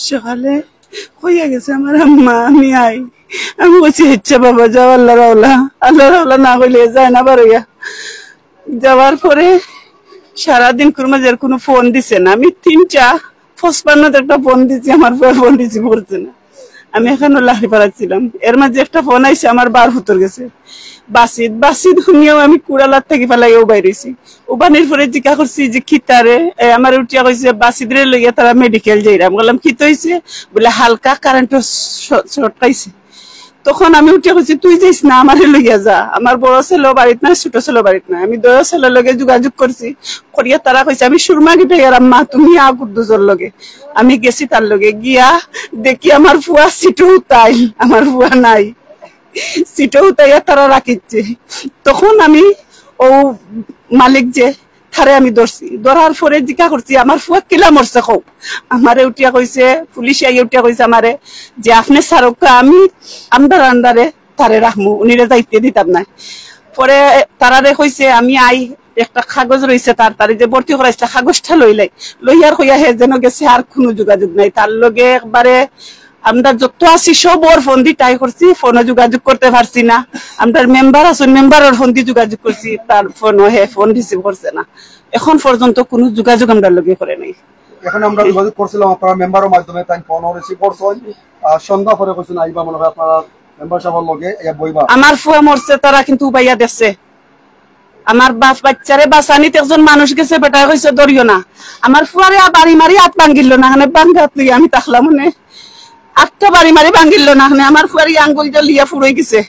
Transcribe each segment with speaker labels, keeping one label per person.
Speaker 1: সকালে হইয়া গেছে আমার আম্মা, আমি আই, আমি বলছি ইচ্ছা বাবা যাও, আল্লাহ রাওলা না হইলে যায় না বারইয়া। যাওয়ার পরে সারাদিন কুরমাজের কোনো ফোন দিছে না। আমি 3:55 একটা ফোন দিছি, আমার ফোন দিছি পড়ছে না। আমি এখানে লাঠি পাড়াচ্ছিলাম, এর মাঝে একটা ফোন আইসে আমার বার ভুতর গেছে বাসিদ শুনিয়াও আমি কুড়ালার থেকে ফেলাইও বাইরেছি। ওবানির পরে জিজ্ঞা করছি যে খিতারে, আমার উঠিয়া কইছে বাসিদরে লইয়া তারা মেডিকেল যাইরাম। বললাম কি হইছে? বলে হালকা কারেন্ট শর্ট খাইছে। তখন আমি উঠে কইছি তুই যাইস না, আমারে লইয়া যা। আমার বড় ছেলে বাড়িতে না, ছোট ছেলে বাড়িতে না। আমি দয়া ছেলের লগে যোগাযোগ করছি, করিয়া তারা কইছে আমি সুরমা গিটে গেলাম, মা তুমি কুদ্দুজর লগে। আমি গেছি তার লগে, গিয়া দেখি আমার ফুয়া সিটু তাই, আমার ফুয়া নাই, সিটও উতাইয়া তারা রাখিচ্ছে। তখন আমি ও মালিক যে থারে আমি ধরছি, ধরার পরে জিজ্ঞা করছি আমার ফুয়া কিলা মরছে কও। আমারে উঠিয়া কইছে, পুলিশ আইয়া উঠিয়া কইছে আমারে যে আপনি সারকা আমি আমদার আন্দারে তারে রাখমু, উনিরে যাইতে দিতাম না। পরে তারারে কইছে আমি আই একটা কাগজ রয়েছে তার যে ভর্তি করাইছে, কাগজটা লইয়ার কইয়া হে যেন গেছে, আর কোনো যোগাযোগ নাই তার লগে। একবারে আমরা যত আছি সব ওর ফোন দিয়ে ট্রাই করছি, ফোনে যোগাযোগ করতে পারছি না। আমরা মেম্বার আছেন, মেম্বারের ফোন দিয়ে যোগাযোগ করছি, তার ফোন রিসিভ করছে না। এখন পর্যন্ত কোনো যোগাযোগ আমরা লগে করে নাই।
Speaker 2: এখন আমরা যোগাযোগ করছিলাম আপনারা মেম্বারের মাধ্যমে, তাই ফোন রিসিভ করছেন। সন্ধ্যা পরে কইছেন আইবা মনে হয় আপনারা মেম্বার সাহেবের লগে বইবা।
Speaker 1: আমার ফুয়া মরছে তারা কিন্তু উবাইয়া দেখছে। আমার বাচ্চারে বাঁচানিতে একজন মানুষ গেছে, বেটা কইছে ধরিও না। আমার ফুয়ারে বাড়ি মারি হাত ভাঙ্গিল না, বাঙ্গাত লইয়া আমি তাকলাম মনে 8টা বাড়ি মারি ভাঙ্গিল না। আমার ফুয়ারি আঙ্গুল জ্বলিয়া ফুরই গেছে,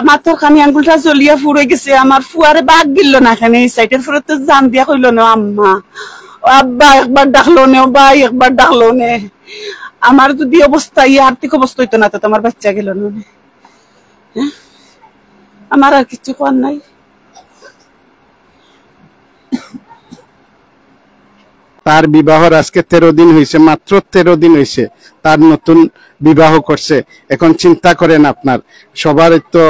Speaker 1: মাথার খানি আঙ্গুলটা জ্বলিয়া ফুরই গেছে। আমার ফুয়ারে বাঘ গিল না, এখানে এই সাইডের ফুরে তো জান দিয়া কইল না আম্মা, আব্বা একবার ডাকলো নে, ভাই একবার ডাকলো নে। আমার যদি অবস্থা আর্থিক অবস্থা হইতো না তো আমার বাচ্চা গেল না। আমার আর কিছু করার নাই।
Speaker 3: তার বিবাহর আজকে 13 দিন হয়েছে, মাত্র 13 দিন হয়েছে তার নতুন বিবাহ করছে। এখন চিন্তা করেন, আপনার সবারই তো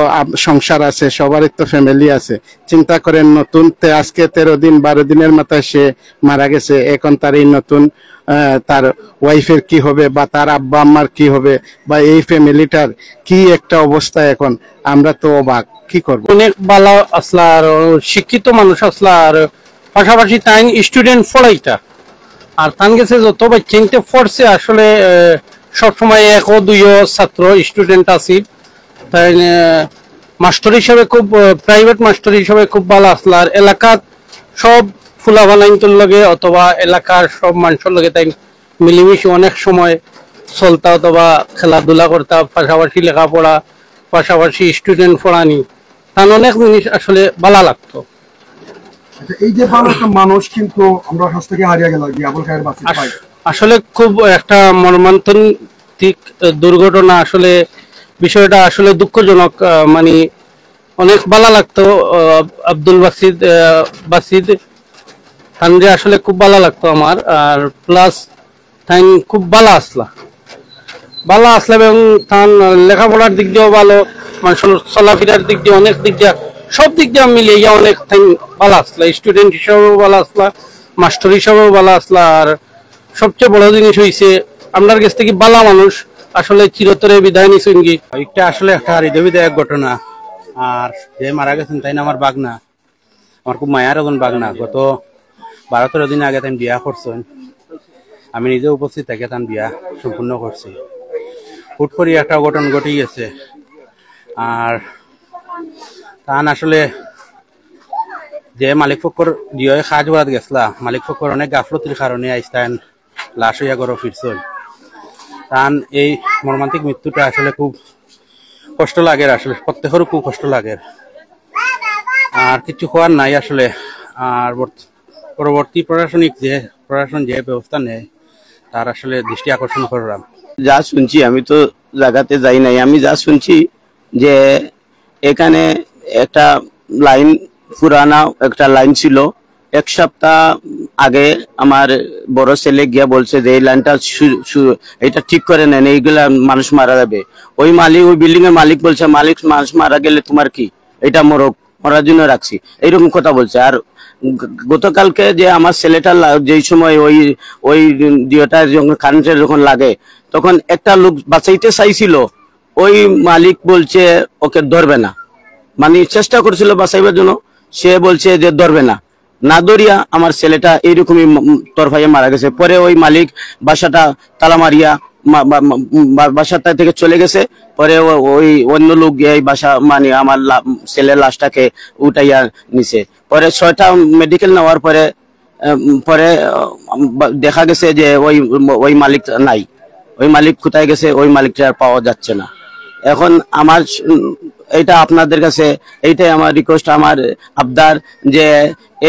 Speaker 3: সংসার আছে, সবারই তো ফ্যামিলি আছে। চিন্তা করেন নতুন আজকে 13 দিন 12 দিনের মাথায় সে মারা গেছে। এখন তার এই নতুন তার ওয়াইফের কি হবে, বা তার আব্বা আম্মার কি হবে, বা এই ফ্যামিলিটার কি একটা অবস্থা। এখন আমরা তো অবাক, কি করব।
Speaker 4: অনেক ভালো আসলা, আর শিক্ষিত মানুষ আসলা, আর পাশাপাশি তাই স্টুডেন্ট পড়াইতা, আর তান গেছে যত বাচ্চা পড়ছে আসলে সবসময় 1-2 ছাত্র স্টুডেন্ট আছে। তাই মাস্টার হিসাবে খুব, প্রাইভেট মাস্টার হিসাবে খুব ভালো আসলা। আর এলাকার সব ফুলাবানাইন্তর লগে অথবা এলাকার সব মানুষের লগে তাই মিলেমিশে অনেক সময় চলতা, অথবা খেলাধুলা করতা, পাশাপাশি লেখাপড়া, পাশাপাশি স্টুডেন্ট পড়ানি, তার অনেক জিনিস আসলে ভালো লাগতো।
Speaker 2: এই যে ভালো একটা মানুষ কিন্তু আমরা কাছ থেকে হারিয়ে গেল, আবুল খায়ের বাচ্চা ভাই,
Speaker 4: আসলে খুব একটা মর্মান্তিক দুর্ঘটনা। আসলে বিষয়টা আসলে দুঃখজনক, মানে অনেক ভালো লাগতো আব্দুল বাসিদ তানরে আসলে খুব ভালো লাগতো আমার। আর প্লাস তাই খুব ভালো আসলা এবং তান লেখাপড়ার দিক দিয়েও ভালো, মানুষের চলাফেরার দিক দিয়ে, অনেক দিক দিয়ে, সব দিক দিয়ে মিলিয়ে অনেক ভালো আসলা। স্টুডেন্ট হিসাবেও ভালো আসলা, মাস্টার হিসাবেও ভালো আসলা। আর সবচেয়ে বড় জিনিস হয়েছে আপনার কাছ থেকে ভালো মানুষ আসলে চিরতরে বিদায় নিছেন। কি এটা আসলে একটা হৃদয়বিদায়ক ঘটনা। আর যে মারা গেছেন তাই না আমার বাগনা, আমার খুব মায়ার একজন বাগনা। গত 12-13 দিন আগে তাই বিয়া করছেন, আমি নিজে উপস্থিত থেকে তান বিয়া সম্পূর্ণ করছি। হুট করে একটা অঘটন ঘটে গেছে। আর তান আসলে যে মালিক ফকর দিয়ে কাজ করাতে গেছলা, মালিক ফকর অনেক গাফলতির কারণে আইস্তান লাশ হইয়া ঘরে ফিরছেন। তান এই মর্মান্তিক মৃত্যুটা আসলে খুব কষ্ট লাগে, আসলে প্রত্যেকেরও খুব কষ্ট লাগে। আর কিছু হওয়ার নাই আসলে। আর পরবর্তী প্রশাসন যে ব্যবস্থা নেয় তার আসলে দৃষ্টি আকর্ষণ করলাম।
Speaker 5: যা শুনছি, আমি তো জায়গাতে যাই নাই, আমি যা শুনছি যে এখানে একটা লাইন, পুরানা একটা লাইন ছিল। 1 সপ্তাহ আগে আমার বড় ছেলে গিয়া বলছে যে এই লাইনটা এটা ঠিক করে নেন, এইগুলা মানুষ মারা যাবে। ওই বিল্ডিং এর মালিক বলছে, মানুষ মারা গেলে তোমার কি, এটা মরক, মরার জন্য রাখছি, এইরকম কথা বলছে। আর গতকালকে যে আমার ছেলেটা যেই সময় ওই ওই দিওটা যখন কারেন্টের যখন লাগে তখন একটা লোক বাঁচাইতে চাইছিল, ওই মালিক বলছে ওকে ধরবে না, মানে চেষ্টা করছিল বাঁচাইবার জন্য, সে বলছে যে ধরবে না, না ধরিয়া আমার ছেলেটা এইরকমই তরফাইয়া মারা গেছে। পরে ওই মালিক বাসাটা তালা মারিয়া বাসাটা থেকে চলে গেছে। পরে ওই অন্য লোক এই বাসা মানে আমার ছেলের লাশটাকে উঠাইয়া নিছে। পরে 6টা মেডিকেল নেওয়ার পরে পরে দেখা গেছে যে ওই মালিক নাই। ওই মালিক কোথায় গেছে, ওই মালিকটা আর পাওয়া যাচ্ছে না। এখন আমার এইটা আপনাদের কাছে এইটাই আমার রিকোয়েস্ট, আমার আবদার, যে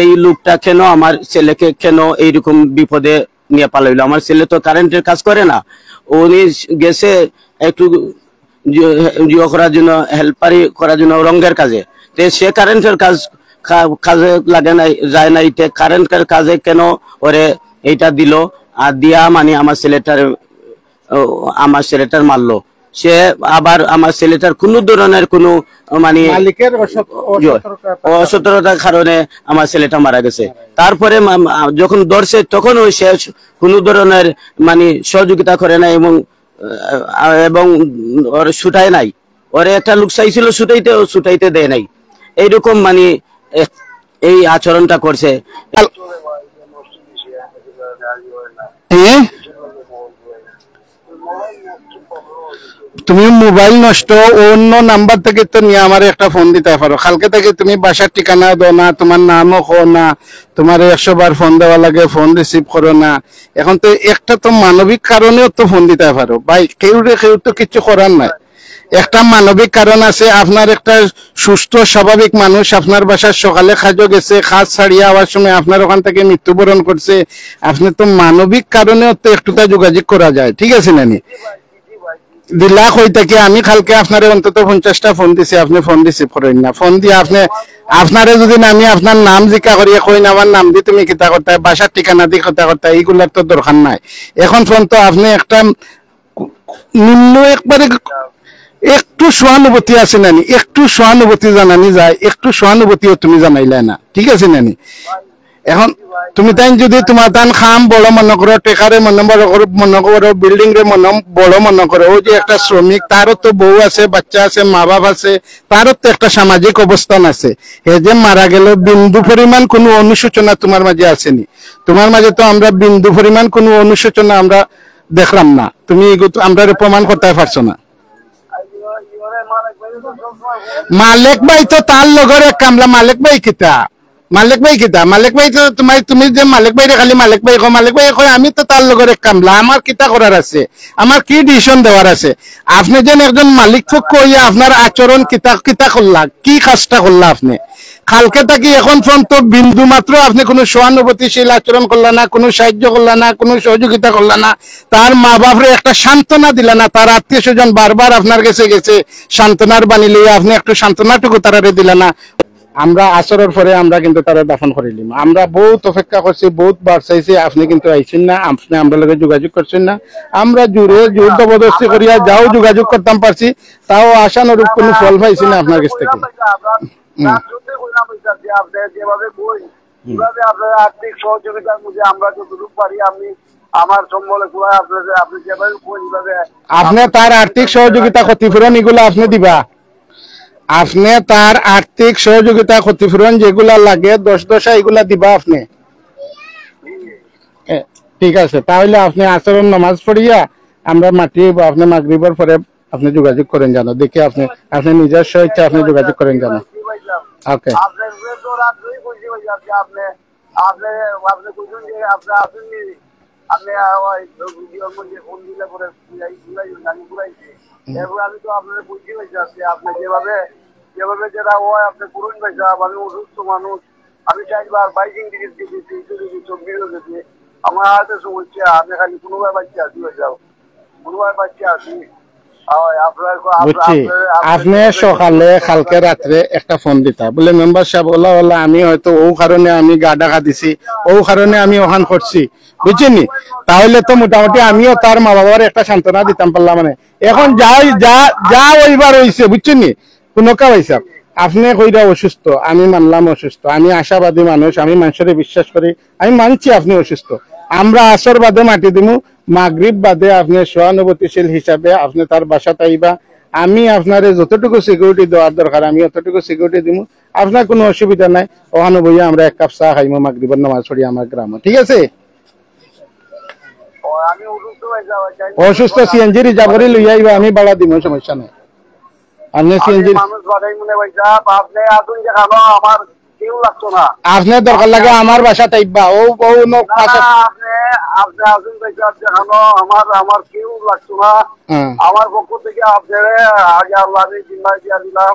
Speaker 5: এই লোকটা কেন আমার ছেলেকে কেন এইরকম বিপদে নিয়ে পালাইলো। আমার ছেলে তো কারেন্টের কাজ করে না, উনি গেছে একটু করার জন্য, হেল্পারি করার জন্য রঙের কাজে, তো সে কারেন্টের কাজে লাগে নাই, যায় নাই, কারেন্টের কাজে কেন ওরে এইটা দিল, আর দিয়া মানে আমার ছেলেটার মারলো। সে আবার আমার ছেলেটার কোন ধরনের কোনো মানে
Speaker 3: মালিকের
Speaker 5: অসতর্কতার কারণে আমার ছেলেটা মারা গেছে। তারপরে যখন ধরছে তখন ওই সে কোন ধরনের মানে সহযোগিতা করে নাই এবং ওর ছুটায় নাই। ওরে একটা লোক চাইছিল ছুটাইতে দেয় নাই, এইরকম মানে এই আচরণটা করছে।
Speaker 3: তুমি মোবাইল নষ্ট অন্য নাম্বার থেকে তো নিয়ে আমার একটা ফোন দিতে পারো। কালকে থেকে তুমি বাসার ঠিকানা দাও না, তোমার নামও কো না, তোমার 100 বার ফোন দেওয়া লাগে, ফোন রিসিভ করো না। এখন তো একটা তো মানবিক কারণেও তো ফোন দিতে পারো ভাই, কেউ তো কিছু করার নাই। একটা মানবিক কারণ আছে, আপনার একটা সুস্থ স্বাভাবিক মানুষ আপনার বাসার সকালে কাজও গেছে, কাজ ছাড়িয়ে আওয়ার সময় আপনার ওখান থেকে মৃত্যুবরণ করছে, আপনি তো মানবিক কারণেও তো একটুটা যোগাযোগ করা যায়, ঠিক আছে নানি? দিলা কই থেকে আমি কালকে আপনারে অন্তত 50টা ফোন দিছি, আপনি ফোন রিসিভ করেন না। ফোন দিয়ে আপনারে যদি আমি আপনার নাম জিজ্ঞা করিয়া কই না আমার নাম দিয়ে তুমি কিতা করতে, বাসার ঠিকানা দিয়ে কথা করতে, এইগুলার তো দরকার নাই। এখন ফোন তো আপনি একটা নিম্ন একবারে একটু সহানুভূতি আছে নানি, একটু সহানুভূতি জানানি যায়, একটু সহানুভূতিও তুমি জানাইলে না, ঠিক আছে নানি? এখন তুমি তাই যদি তোমার তান খাম বড় মনে করো, টেকারে মনে করো, বিল্ডিং রে বড় মনে করো, ওই যে একটা শ্রমিক, তারও তো বউ আছে, বাচ্চা আছে, মা বাপ আছে, তারও তো একটা সামাজিক অবস্থান আছে। হে যে মারা গেল, বিন্দু পরিমাণ কোনো অনুশোচনা তোমার মাঝে আসেনি। তোমার মাঝে তো আমরা বিন্দু পরিমাণ কোনো অনুশোচনা আমরা দেখলাম না। তুমি আমরা প্রমাণ করতে পারছো না। মালিক ভাই তো তার লগর এক কামলা, মালিক ভাই কিতা মালিক ভাই তো তুমি যে মালিক ভাই খালি মালিক ভাই কয়, আমি তো তার লগর এক কামলা, আমার কিতা করার আছে, আমার কি ডিসিশন দেওয়ার আছে? আপনি যেন একজন মালিক পক্ষ হইয়া আপনার আচরণ কিতা করলা, কি কাজটা করলা আপনি? কালকে থাকি এখন পর্যন্ত বিন্দু মাত্র আপনি কোনো সহানুভূতিশীল আচরণ করলা না, কোনো সাহায্য করলা না, কোনো সহযোগিতা করলা না, তার মা বাপরে একটা সান্ত্বনা দিলা না, তার আত্মীয় স্বজন বারবার আপনার কাছে গেছে সান্ত্বনার বাণী লইয়া, আপনি একটু সান্ত্বনাটুকু তারারে দিলা না। আমরা আসরের পরে আমরা কিন্তু তারা দাফন করিলাম। আমরা বহুত অপেক্ষা করছি, বহুত বার চাইছি, আপনি কিন্তু আইছেন না, আপনি আমরা লগে যোগাযোগ করছেন না। আমরা জোর জবরদস্তি করিয়া যাও যোগাযোগ করতাম পারছি, তাও আশানুরূপ কোনো ফল পাইছি না আপনার কাছ থেকে।
Speaker 6: আর্থিক সহযোগিতার মধ্যে আমরা যতটুকু পারি আমি আমার সম্বলে
Speaker 3: আপনি তার আর্থিক সহযোগিতা ক্ষতিপূরণ এগুলো আপনি দিবা, আপনি তার আর্থিক সহযোগিতা ক্ষতিপূরণ যেগুলা লাগে 10 এগুলা দিবা আপনি, ঠিক আছে? তাহলে আপনি আসরের নামাজ পড়িয়া আমরা মাটি আপনি মাগরিবের পরে আপনি যোগাযোগ করেন জানো, দেখে আপনি নিজস্ব ইচ্ছা আপনি যোগাযোগ করেন জানো। ওকে,
Speaker 6: আমি তো আপনার বুঝতে পারছি আপনি যেভাবে যেটা হয় আপনি করুন ভাইসা, আমি অসুস্থ মানুষ, আমি চাইবার বাইকিং টিকিট দিয়েছি, 24 গেছি, আমার হাতে সমস্যা, আমি খালি কোনোভাবে বাচ্চা আছি ভাইসা, কোনোভাবে বাচ্চা আছি।
Speaker 3: বুঝছি, আপনি সকালে কালকে রাত্রে একটা ফোন দিতা বলে মেম্বার সাহেব ওলা আমি হয়তো ও কারণে আমি গা ডাকা দিছি, ও কারণে আমি ওখান করছি, বুঝছেন? তাহলে তো মোটামুটি আমিও তার মা বাবার একটা সান্ত্বনা দিতাম পারলাম। মানে এখন যা ওইবার হয়েছে, বুঝছেন, কোনো কাজ আপনি কইরা অসুস্থ, আমি মানলাম অসুস্থ, আমি আশাবাদী মানুষ, আমি মানুষের বিশ্বাস করি, আমি মানছি আপনি অসুস্থ। আমরা আসর বাদে মাটি দিমু, মাগরিব বাদে আপনি সহানুভূতিশীল হিসাবে আপনি তার বাসাতে আইবা, আমি আপনারে যতটুকু সিকিউরিটি দেওয়ার দরকার আমি অতটুকু সিকিউরিটি দিমু, আপনার কোনো অসুবিধা নাই। ওখানে বইয়া আমরা এক কাপ চা খাইমু মাগরিবের নামাজ পড়ি আমার গ্রামে, ঠিক আছে?
Speaker 6: আমি অসুস্থ হয়ে যাওয়া
Speaker 3: অসুস্থ সিএনজি রিজার্ভ করে লইয়া আইবা, আমি বাড়া দিব, সমস্যা নাই। আপনি সিএনজি
Speaker 6: মানুষ বাড়াই মনে ভাই সাহেব, আপনি আসুন দেখানো, আমার কেউ লাগতো না।
Speaker 3: আপনার দরকার লাগে আমার বাসা তাইবা, ও ও নো পাশে
Speaker 6: আপনি আপনি আসুন ভাই সাহেব দেখানো, আমার কেউ লাগতো না। আমার পক্ষ থেকে আপনারা আগে আল্লাহ আমি জিম্মা দিয়া দিলাম,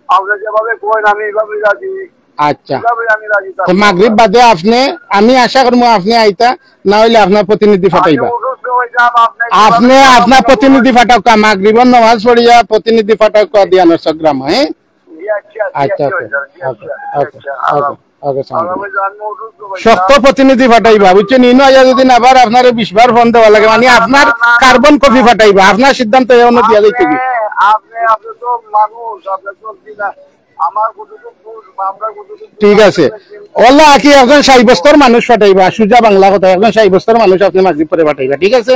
Speaker 6: আপনি যেভাবে কইন আমি এইভাবে রাজি।
Speaker 3: আচ্ছা,
Speaker 6: এইভাবে আমি রাজি
Speaker 3: তো মাগরিব বাদে আপনি, আমি আশা করবো আপনি আইতা, না হইলে আপনার প্রতিনিধি ফাটাইবা। আপনি আপনার প্রতিনিধি ফাটাও, মাগরিবের নামাজ পড়িয়া প্রতিনিধি ফাটাও দিয়ানোর গ্রাম। হ্যাঁ, আচ্ছা শক্ত প্রতিনিধি ফাটাইবা, বুঝছেন? ইনো আয়া যদি আবার আপনার 20 বার ফোন দেওয়া লাগে, মানে আপনার কার্বন কপি ফাটাইবা, আপনার সিদ্ধান্ত এমন দিয়া যাইতে কি?
Speaker 6: আপনি তো মানুষ, আপনি তো আমার
Speaker 3: ঠিক আছে, ওলা কি একজন 60 বছর মানুষ ফাটাইবা, সুজা বাংলা কথা, একজন 60 বছর মানুষ আপনি মাগরিব পরে ফাটাইবা, ঠিক আছে?